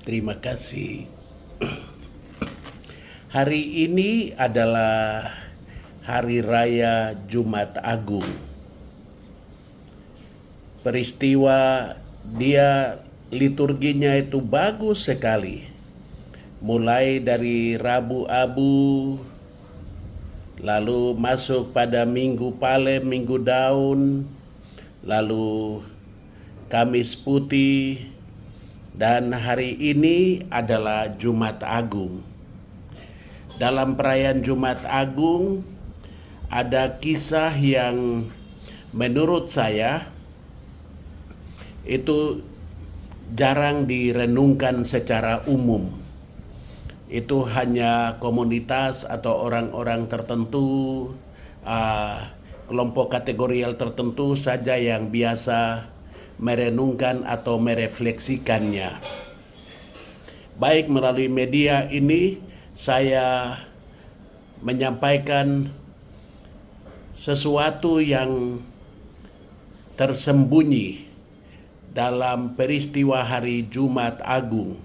Terima kasih. Hari ini adalah Hari Raya Jumat Agung. Peristiwa liturginya itu bagus sekali. Mulai dari Rabu Abu, lalu masuk pada Minggu Palem, Minggu Daun, lalu Kamis Putih, dan hari ini adalah Jumat Agung. Dalam perayaan Jumat Agung ada kisah yang menurut saya itu jarang direnungkan secara umum. Itu hanya komunitas atau orang-orang tertentu, kelompok kategorial tertentu saja yang biasa merenungkan atau merefleksikannya. Baik melalui media ini saya menyampaikan sesuatu yang tersembunyi dalam peristiwa hari Jumat Agung.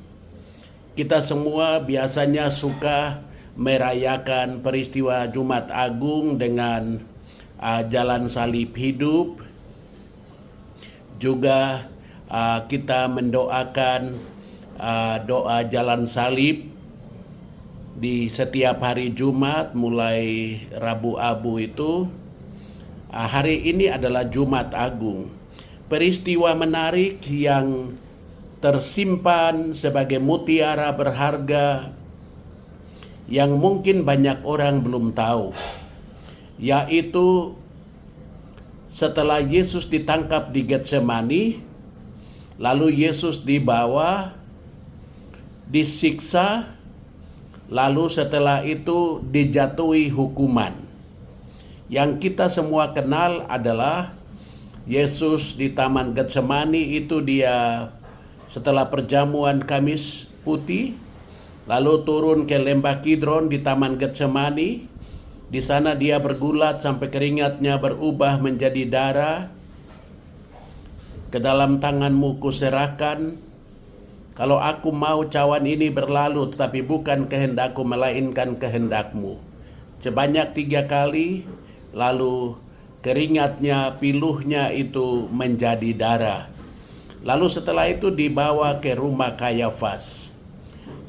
Kita semua biasanya suka merayakan peristiwa Jumat Agung dengan jalan salib hidup. Juga kita mendoakan doa jalan salib di setiap hari Jumat mulai Rabu Abu itu. Hari ini adalah Jumat Agung. Peristiwa menarik yang tersimpan sebagai mutiara berharga yang mungkin banyak orang belum tahu, yaitu setelah Yesus ditangkap di Getsemani, lalu Yesus dibawa, disiksa, lalu setelah itu dijatuhi hukuman. Yang kita semua kenal adalah Yesus di Taman Getsemani itu dia setelah perjamuan Kamis Putih, lalu turun ke lembah Kidron di Taman Getsemani. Di sana dia bergulat sampai keringatnya berubah menjadi darah. Ke dalam tanganmu kuserahkan. Kalau aku mau cawan ini berlalu, tetapi bukan kehendakku melainkan kehendakmu. Sebanyak 3 kali, lalu keringatnya, piluhnya itu menjadi darah. Lalu setelah itu dibawa ke rumah Kayafas.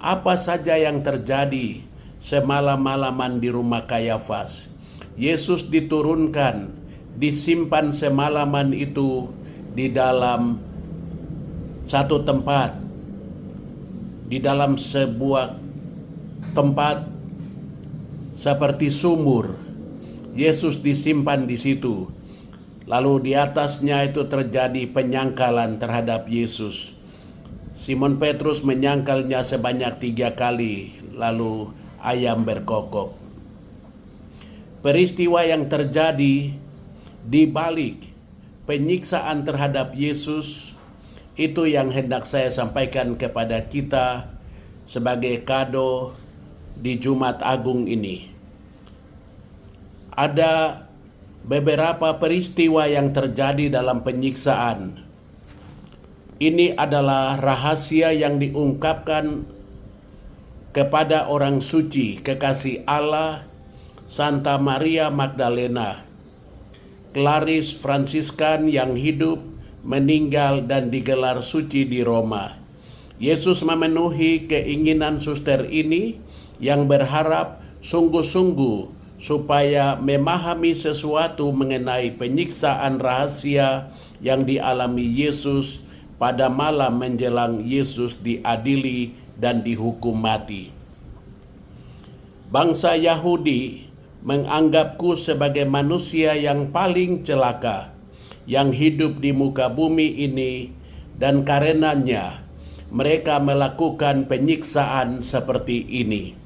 Apa saja yang terjadi semalam-malaman di rumah Kayafas? Yesus diturunkan, disimpan semalaman itu di dalam satu tempat, di dalam sebuah tempat seperti sumur. Yesus disimpan di situ. Lalu di atasnya itu terjadi penyangkalan terhadap Yesus. Simon Petrus menyangkalnya sebanyak 3 kali, lalu ayam berkokok. Peristiwa yang terjadi di balik penyiksaan terhadap Yesus itu yang hendak saya sampaikan kepada kita sebagai kado di Jumat Agung ini. Ada beberapa peristiwa yang terjadi dalam penyiksaan. Ini adalah rahasia yang diungkapkan kepada orang suci, kekasih Allah, Santa Maria Magdalena, Clarice Fransiskan yang hidup, meninggal, dan digelar suci di Roma. Yesus memenuhi keinginan suster ini yang berharap sungguh-sungguh supaya memahami sesuatu mengenai penyiksaan rahasia yang dialami Yesus pada malam menjelang Yesus diadili dan dihukum mati. Bangsa Yahudi menganggapku sebagai manusia yang paling celaka yang hidup di muka bumi ini, dan karenanya mereka melakukan penyiksaan seperti ini.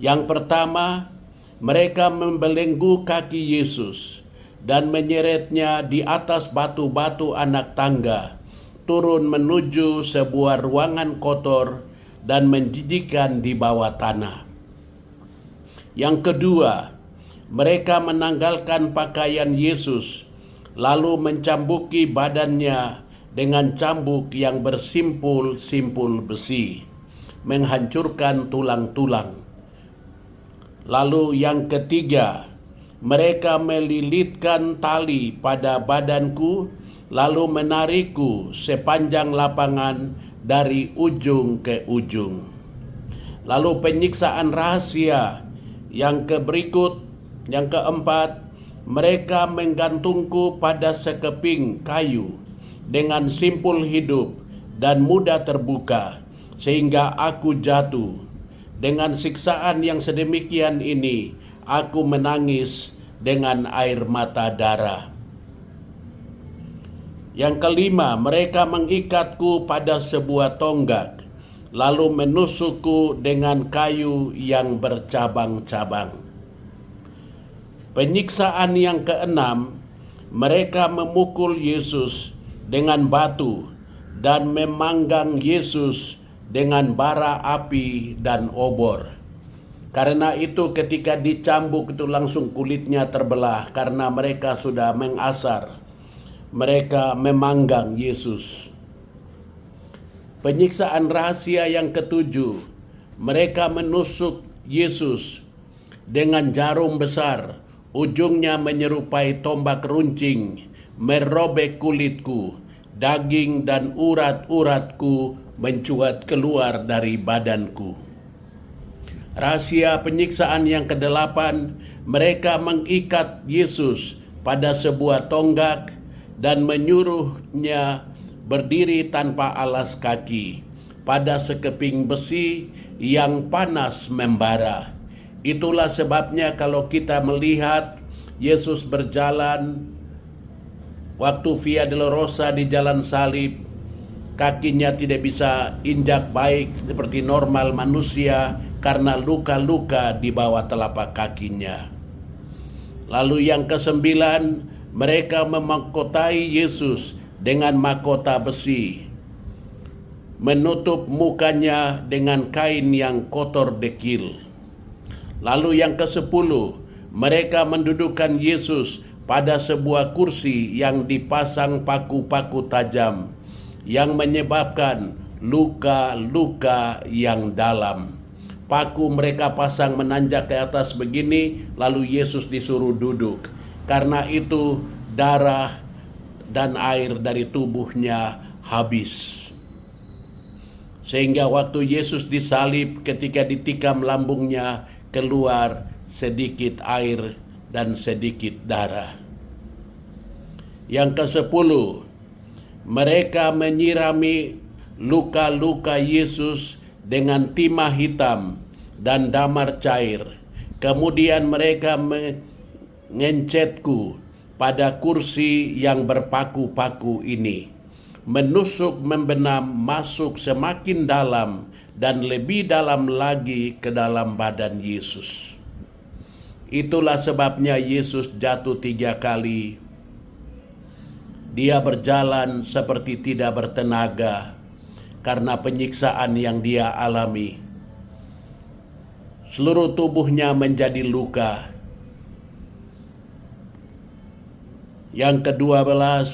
Yang pertama, mereka membelenggu kaki Yesus dan menyeretnya di atas batu-batu anak tangga, turun menuju sebuah ruangan kotor dan menjijikkan di bawah tanah. Yang kedua, mereka menanggalkan pakaian Yesus, lalu mencambuki badannya dengan cambuk yang bersimpul-simpul besi, menghancurkan tulang-tulang. Lalu yang ketiga, mereka melilitkan tali pada badanku, lalu menarikku sepanjang lapangan dari ujung ke ujung. Lalu penyiksaan rahasia yang keempat, mereka menggantungku pada sekeping kayu dengan simpul hidup dan mudah terbuka, sehingga aku jatuh. Dengan siksaan yang sedemikian ini, aku menangis dengan air mata darah. Yang kelima, mereka mengikatku pada sebuah tonggak, lalu menusukku dengan kayu yang bercabang-cabang. Penyiksaan yang keenam, mereka memukul Yesus dengan batu dan memanggang Yesus dengan bara api dan obor. Karena itu ketika dicambuk itu langsung kulitnya terbelah karena mereka sudah mengasar. Mereka memanggang Yesus. Penyiksaan rahasia yang ketujuh, mereka menusuk Yesus dengan jarum besar, ujungnya menyerupai tombak runcing, merobek kulitku, daging dan urat-uratku mencuat keluar dari badanku. Rahasia penyiksaan yang kedelapan, mereka mengikat Yesus pada sebuah tonggak dan menyuruhnya berdiri tanpa alas kaki pada sekeping besi yang panas membara. Itulah sebabnya kalau kita melihat Yesus berjalan waktu Via Dolorosa di jalan salib, kakinya tidak bisa injak baik seperti normal manusia karena luka-luka di bawah telapak kakinya. Lalu yang kesembilan, mereka memahkotai Yesus dengan mahkota besi, menutup mukanya dengan kain yang kotor dekil. Lalu yang kesepuluh, mereka mendudukkan Yesus pada sebuah kursi yang dipasang paku-paku tajam yang menyebabkan luka-luka yang dalam. Paku mereka pasang menanjak ke atas begini, lalu Yesus disuruh duduk. Karena itu darah dan air dari tubuhnya habis. Sehingga waktu Yesus disalib, ketika ditikam lambungnya, keluar sedikit air dan sedikit darah. Yang ke-10, mereka menyirami luka-luka Yesus dengan timah hitam dan damar cair. Kemudian mereka mengencetku pada kursi yang berpaku-paku ini, menusuk membenam masuk semakin dalam dan lebih dalam lagi ke dalam badan Yesus. Itulah sebabnya Yesus jatuh 3 kali. Dia berjalan seperti tidak bertenaga karena penyiksaan yang dia alami. Seluruh tubuhnya menjadi luka. Yang ke-12,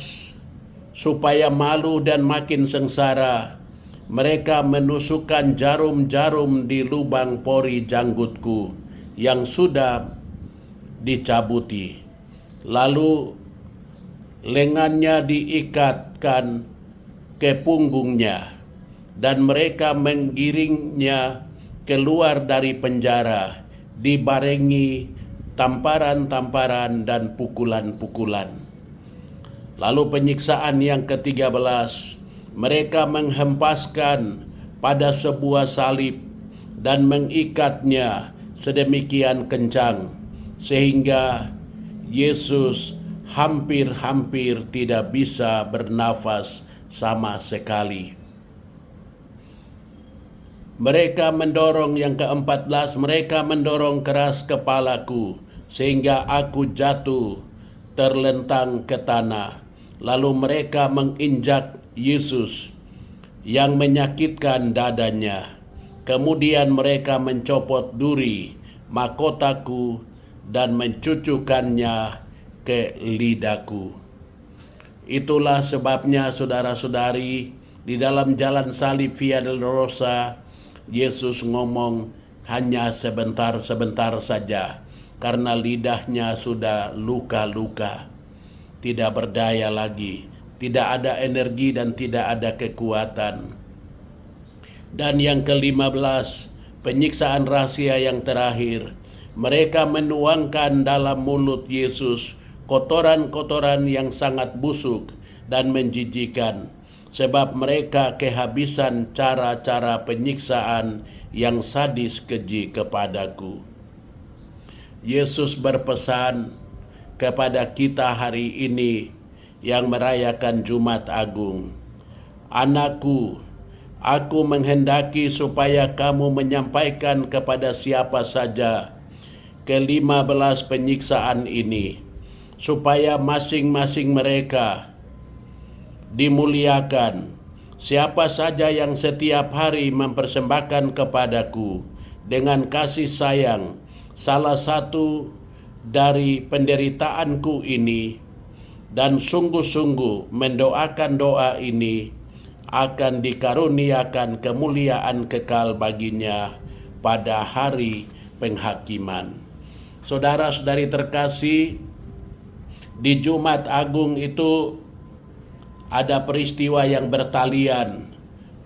supaya malu dan makin sengsara, mereka menusukkan jarum-jarum di lubang pori janggutku yang sudah dicabuti. Lalu lengannya diikatkan ke punggungnya dan mereka menggiringnya keluar dari penjara, dibarengi tamparan-tamparan dan pukulan-pukulan. Lalu penyiksaan yang ke-13, mereka menghempaskan pada sebuah salib dan mengikatnya sedemikian kencang sehingga Yesus hampir-hampir tidak bisa bernafas sama sekali. Mereka mendorong, yang ke-14, mereka mendorong keras kepalaku sehingga aku jatuh terlentang ke tanah. Lalu mereka menginjak Yesus yang menyakitkan dadanya. Kemudian mereka mencopot duri mahkotaku dan mencucukkannya ke lidahku. Itulah sebabnya saudara-saudari, di dalam jalan salib Via Dolorosa, Yesus ngomong hanya sebentar-sebentar saja, karena lidahnya sudah luka-luka, tidak berdaya lagi, tidak ada energi dan tidak ada kekuatan. Dan yang ke-15, penyiksaan rahasia yang terakhir. Mereka menuangkan dalam mulut Yesus kotoran-kotoran yang sangat busuk dan menjijikan, sebab mereka kehabisan cara-cara penyiksaan yang sadis keji kepadaku. Yesus berpesan kepada kita hari ini yang merayakan Jumat Agung, "Anakku, Aku menghendaki supaya kamu menyampaikan kepada siapa saja ke-15 penyiksaan ini, supaya masing-masing mereka dimuliakan. Siapa saja yang setiap hari mempersembahkan kepadaku dengan kasih sayang salah satu dari penderitaanku ini, dan sungguh-sungguh mendoakan doa ini, akan dikaruniakan kemuliaan kekal baginya pada hari penghakiman." Saudara-saudari terkasih, di Jumat Agung itu ada peristiwa yang bertalian.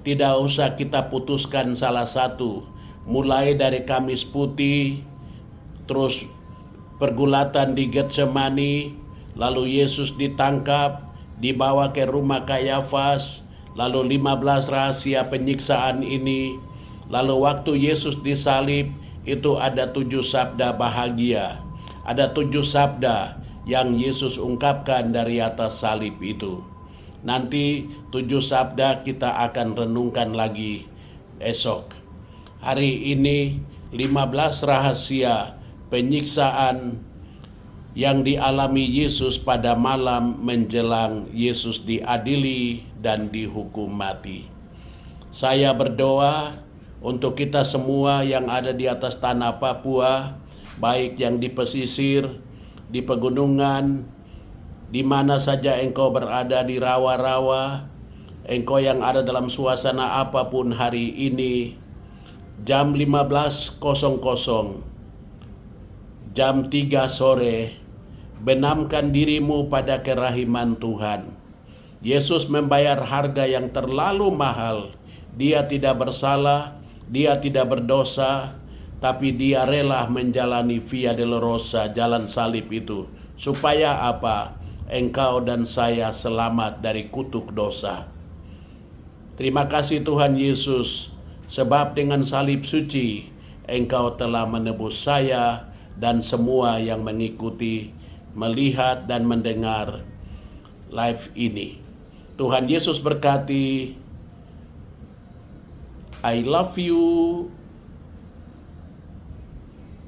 Tidak usah kita putuskan salah satu. Mulai dari Kamis Putih, terus pergulatan di Getsemani, lalu Yesus ditangkap, dibawa ke rumah Kayafas, lalu 15 rahasia penyiksaan ini, lalu waktu Yesus disalib itu ada 7 sabda bahagia, ada 7 sabda yang Yesus ungkapkan dari atas salib itu. Nanti 7 sabda kita akan renungkan lagi esok. Hari ini 15 rahasia penyiksaan yang dialami Yesus pada malam menjelang Yesus diadili dan dihukum mati. Saya berdoa untuk kita semua yang ada di atas tanah Papua, baik yang di pesisir, di pegunungan, di mana saja engkau berada, di rawa-rawa, engkau yang ada dalam suasana apapun hari ini, jam 15.00, jam 3 sore, benamkan dirimu pada kerahiman Tuhan. Yesus membayar harga yang terlalu mahal. Dia tidak bersalah, dia tidak berdosa, tapi dia rela menjalani Via Dolorosa, jalan salib itu. Supaya apa? Engkau dan saya selamat dari kutuk dosa. Terima kasih Tuhan Yesus, sebab dengan salib suci, engkau telah menebus saya dan semua yang mengikuti, melihat dan mendengar live ini. Tuhan Yesus berkati. I love you.